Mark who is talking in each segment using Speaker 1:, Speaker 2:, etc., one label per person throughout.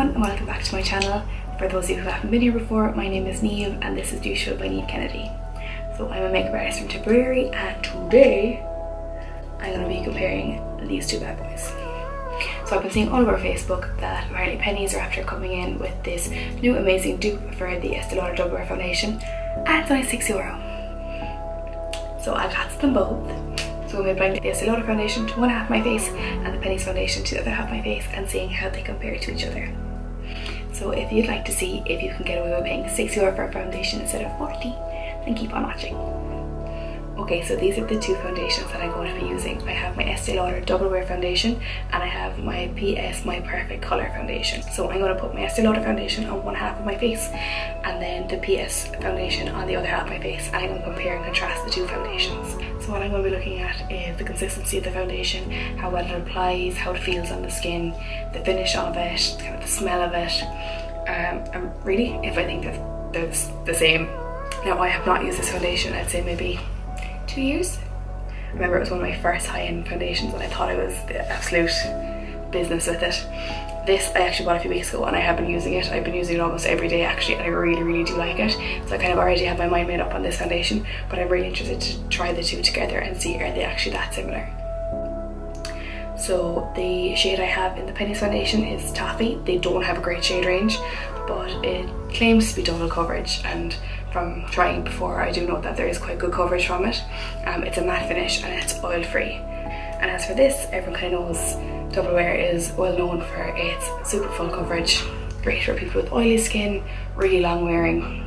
Speaker 1: everyone and welcome back to my channel. For those of you who haven't been here before, my name is Niamh and this is Beausheful by Niamh Kennedy. So I'm a makeup artist from Tipperary and today I'm going to be comparing these two bad boys. So I've been seeing all over Facebook that apparently Penneys are after coming in with this new amazing dupe for the Estée Lauder Double Wear foundation and it's only €60. So I got them both. So I'm going to bring the Estée Lauder foundation to one half of my face and the Penneys foundation to the other half of my face and seeing how they compare to each other. So if you'd like to see if you can get away with paying €60 for a foundation instead of 40, then keep on watching. Okay, so these are the two foundations that I'm going to be using. I have my Estée Lauder Double Wear foundation and I have my PS My Perfect Colour foundation. So I'm going to put my Estée Lauder foundation on one half of my face and then the PS foundation on the other half of my face, and I'm going to compare and contrast the two foundations. So what I'm going to be looking at is the consistency of the foundation, how well it applies, how it feels on the skin, the finish of it, kind of the smell of it, and really if I think that they're the same. Now I have not used this foundation, I'd say maybe 2 years. I remember it was one of my first high-end foundations and I thought I was the absolute business with it. This I actually bought a few weeks ago and I have been using it. I've been using it almost every day actually and I really do like it. So I kind of already have my mind made up on this foundation, but I'm really interested to try the two together and see are they actually that similar. So the shade I have in the Penneys foundation is Toffee. They don't have a great shade range, but it claims to be double coverage, and from trying before I do know that there is quite good coverage from it. It's a matte finish and it's oil free. And as for this, everyone kind of knows Double Wear is well known for its super full coverage, great for people with oily skin, really long wearing,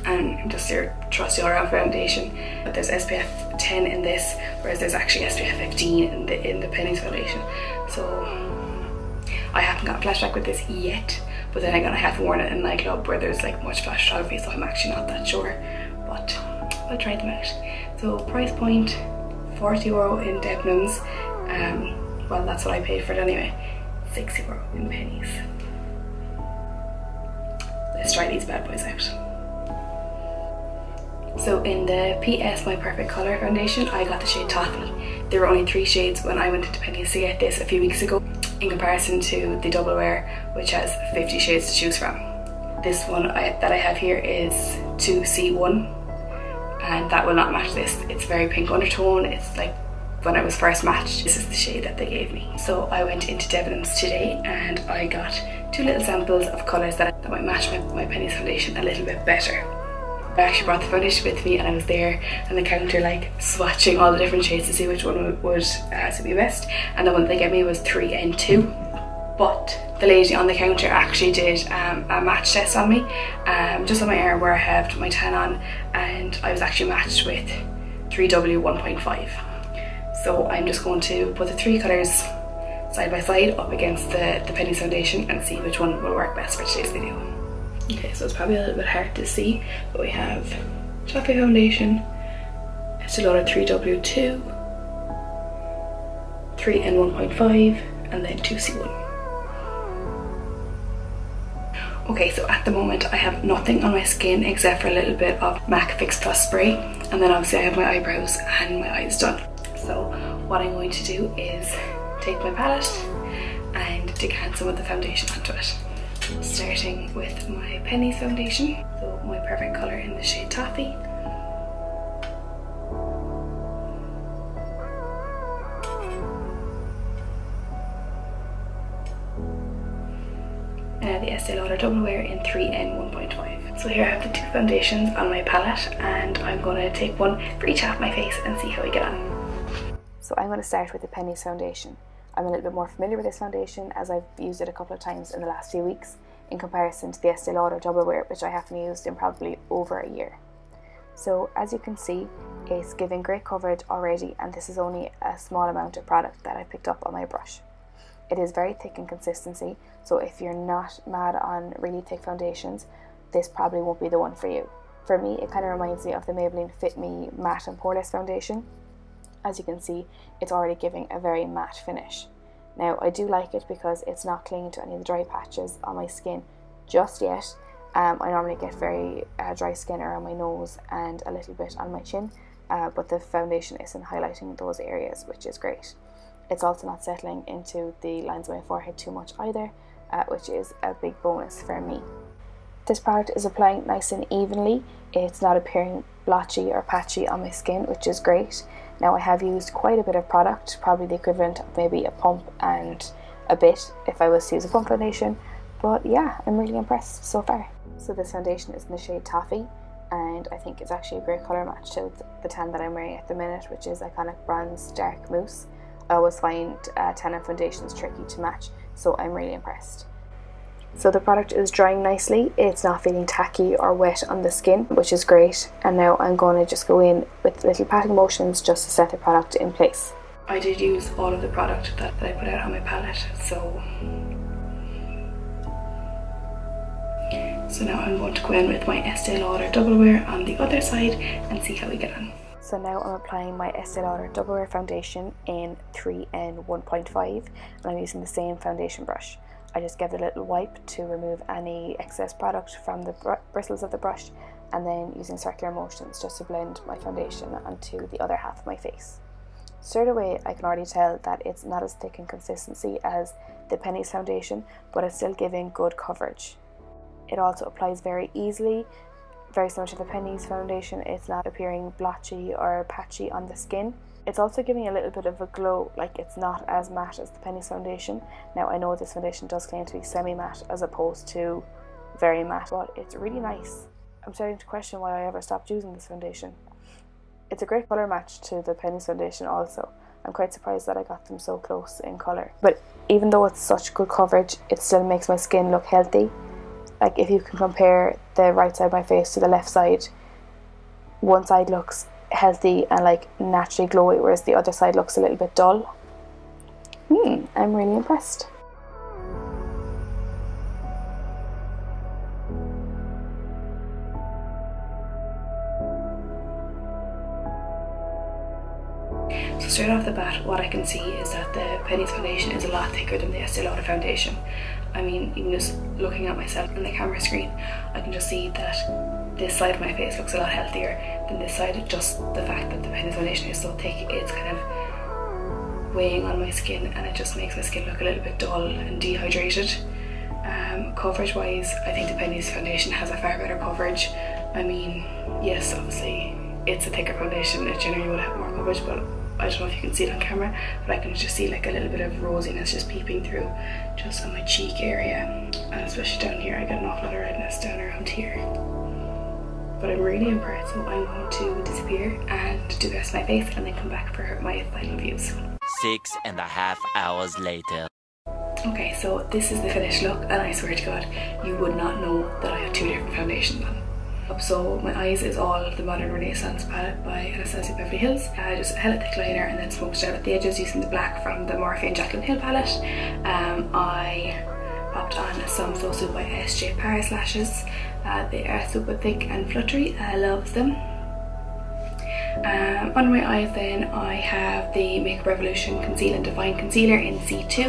Speaker 1: and just your trusty all-around foundation. But there's SPF 10 in this, whereas there's actually SPF 15 in the Penneys foundation. So I haven't got a flashback with this yet, but then again I haven't worn it in a nightclub where there's like much flash photography, so I'm actually not that sure, but I'll try them out. So price point, €40 in Debenhams, well that's what I paid for it anyway, €60 in Penneys. Let's try these bad boys out. So in the PS My Perfect Colour foundation I got the shade Toffee. There were only 3 shades when I went into Penneys to get this a few weeks ago, in comparison to the Double Wear which has 50 shades to choose from. This one that I have here is 2C1 and that will not match this. It's very pink undertone. It's like when I was first matched, this is the shade that they gave me. So I went into Debenhams today and I got 2 little samples of colours that might match my Penneys foundation a little bit better. I actually brought the foundation with me and I was there on the counter like swatching all the different shades to see which one would suit me best, and the one they gave me was 3N2. But the lady on the counter actually did a match test on me, just on my arm where I have my tan on, and I was actually matched with 3W1.5. So I'm just going to put the 3 colours side by side up against the Penneys foundation and see which one will work best for today's video. Okay, so it's probably a little bit hard to see, but we have Toffee foundation, Estée Lauder 3W2, 3N1.5, and then 2C1. Okay, so at the moment I have nothing on my skin except for a little bit of MAC Fix Plus spray, and then obviously I have my eyebrows and my eyes done. So what I'm going to do is take my palette and decant some of the foundation onto it. Starting with my Penneys foundation, so My Perfect Colour in the shade Toffee. And the Estée Lauder Double Wear in 3N1.5. So here I have the 2 foundations on my palette and I'm going to take one for each half of my face and see how we get on. So I'm going to start with the Penneys foundation. I'm a little bit more familiar with this foundation as I've used it a couple of times in the last few weeks, in comparison to the Estée Lauder Double Wear, which I haven't used in probably over a year. So as you can see, it's giving great coverage already, and this is only a small amount of product that I picked up on my brush. It is very thick in consistency, so if you're not mad on really thick foundations, this probably won't be the one for you. For me, it kind of reminds me of the Maybelline Fit Me Matte and Poreless foundation. As you can see, it's already giving a very matte finish. Now I do like it because it's not clinging to any of the dry patches on my skin just yet. I normally get very dry skin around my nose and a little bit on my chin, but the foundation isn't highlighting those areas, which is great. It's also not settling into the lines of my forehead too much either,
Speaker 2: which is a big bonus for me. This product is applying nice and evenly. It's not appearing blotchy or patchy on my skin, which is great. Now I have used quite a bit of product, probably the equivalent of maybe a pump and a bit if I was to use a pump foundation, but yeah, I'm really impressed so far. So this foundation is in the shade Toffee, and I think it's actually a great colour match to the tan that I'm wearing at the minute, which is iconic bronze dark mousse. I always find tan and foundations tricky to match, so I'm really impressed. So the product is drying nicely, it's not feeling tacky or wet on the skin, which is great, and now I'm going to just go in with little patting motions just to set the product in place.
Speaker 1: I did use all of the product that I put out on my palette, so now I'm going to go in with my Estée Lauder Double Wear on the other side and see how we get on.
Speaker 2: So now I'm applying my Estée Lauder Double Wear foundation in 3N 1.5, and I'm using the same foundation brush. I just give it a little wipe to remove any excess product from the bristles of the brush, and then using circular motions just to blend my foundation onto the other half of my face. Straight away I can already tell that it's not as thick in consistency as the Penneys foundation, but it's still giving good coverage. It also applies very easily, very similar to the Penneys foundation. It's not appearing blotchy or patchy on the skin. It's also giving a little bit of a glow, like it's not as matte as the Penneys foundation. Now I know this foundation does claim to be semi-matte as opposed to very matte, but it's really nice. I'm starting to question why I ever stopped using this foundation. It's a great colour match to the Penneys foundation also. I'm quite surprised that I got them so close in colour. But even though it's such good coverage, it still makes my skin look healthy. Like if you can compare the right side of my face to the left side, one side looks healthy and like naturally glowy, whereas the other side looks a little bit dull. I'm really impressed.
Speaker 1: So straight off the bat, what I can see is that the Penneys foundation is a lot thicker than the Estée Lauder foundation. I mean, even just looking at myself on the camera screen, I can just see that this side of my face looks a lot healthier than this side. Just the fact that the Penneys foundation is so thick, it's kind of weighing on my skin, and it just makes my skin look a little bit dull and dehydrated. Coverage wise, I think the Penneys foundation has a far better coverage. I mean, yes, obviously it's a thicker foundation, it generally would have more coverage, but I don't know if you can see it on camera, but I can just see like a little bit of rosiness just peeping through just on my cheek area, and especially down here I get an awful lot of redness down around here. But I'm really impressed, so I'm going to disappear and do the rest of my face and then come back for my final views.
Speaker 3: 6.5 hours later.
Speaker 1: Okay, so this is the finished look, and I swear to God, you would not know that I have two different foundations on. So my eyes is all the Modern Renaissance palette by Anastasia Beverly Hills. I just held a thick liner and then smoked it out at the edges using the black from the Morphe and Jaclyn Hill palette. I popped on some So Sue by SJ Paris lashes. They are super thick and fluttery. I love them. Under my eyes then I have the Makeup Revolution Conceal and Define Concealer in C2,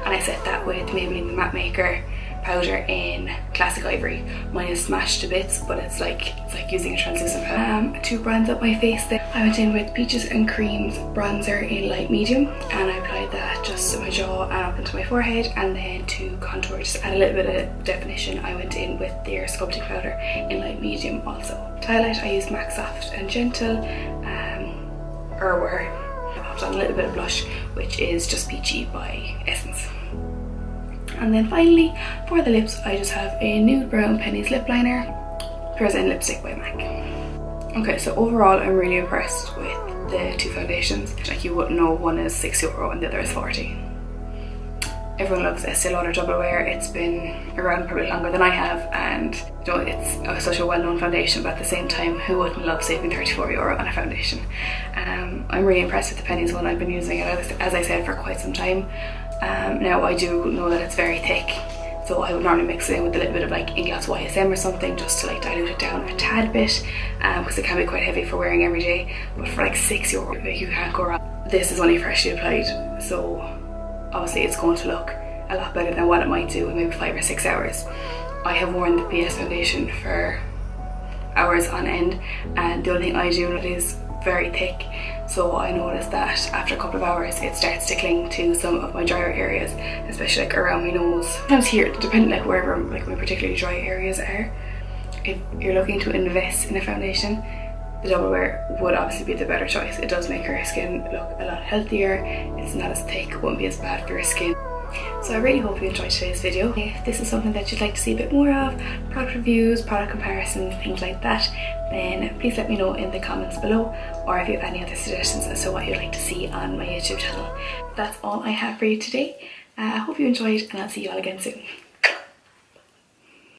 Speaker 1: and I set that with Maybelline the Matte Maker powder in Classic Ivory. Mine is smashed to bits, but it's like using a translucent powder. To bronze up my face then, I went in with Peaches and Cream's bronzer in light medium, and I applied that just to my jaw and up into my forehead, and then to contour, just add a little bit of definition, I went in with their sculpting powder in light medium also. To highlight I used MAC Soft and Gentle Wear. I popped on a little bit of blush, which is just Peachy by Essence. And then finally, for the lips, I just have a nude brown Penneys lip liner, Pure Zen lipstick by MAC. Okay, so overall I'm really impressed with the two foundations. Like, you wouldn't know one is €6 and the other is 40. Everyone loves Estée Lauder Double Wear. It's been around probably longer than I have, and you know, it's such a well-known foundation, but at the same time, who wouldn't love saving €34 on a foundation? I'm really impressed with the Penneys one. I've been using it, as I said, for quite some time. Now I do know that it's very thick, so I would normally mix it in with a little bit of like Inglass YSM or something, just to like dilute it down a tad bit, because it can be quite heavy for wearing every day. But for like €6, you can't go wrong. This is only freshly applied, so obviously it's going to look a lot better than what it might do in maybe 5 or 6 hours. I have worn the PS foundation for hours on end, and the only thing I do, it is very thick, So I noticed that after a couple of hours it starts to cling to some of my drier areas, especially like around my nose. Sometimes here, depending like wherever like my particularly dry areas are, if you're looking to invest in a foundation, the Double Wear would obviously be the better choice. It does make your skin look a lot healthier, it's not as thick, it won't be as bad for your skin. So I really hope you enjoyed today's video. If this is something that you'd like to see a bit more of, product reviews, product comparisons, things like that, then please let me know in the comments below, or if you have any other suggestions as to what you'd like to see on my YouTube channel. That's all I have for you today. I hope you enjoyed, and I'll see you all again soon.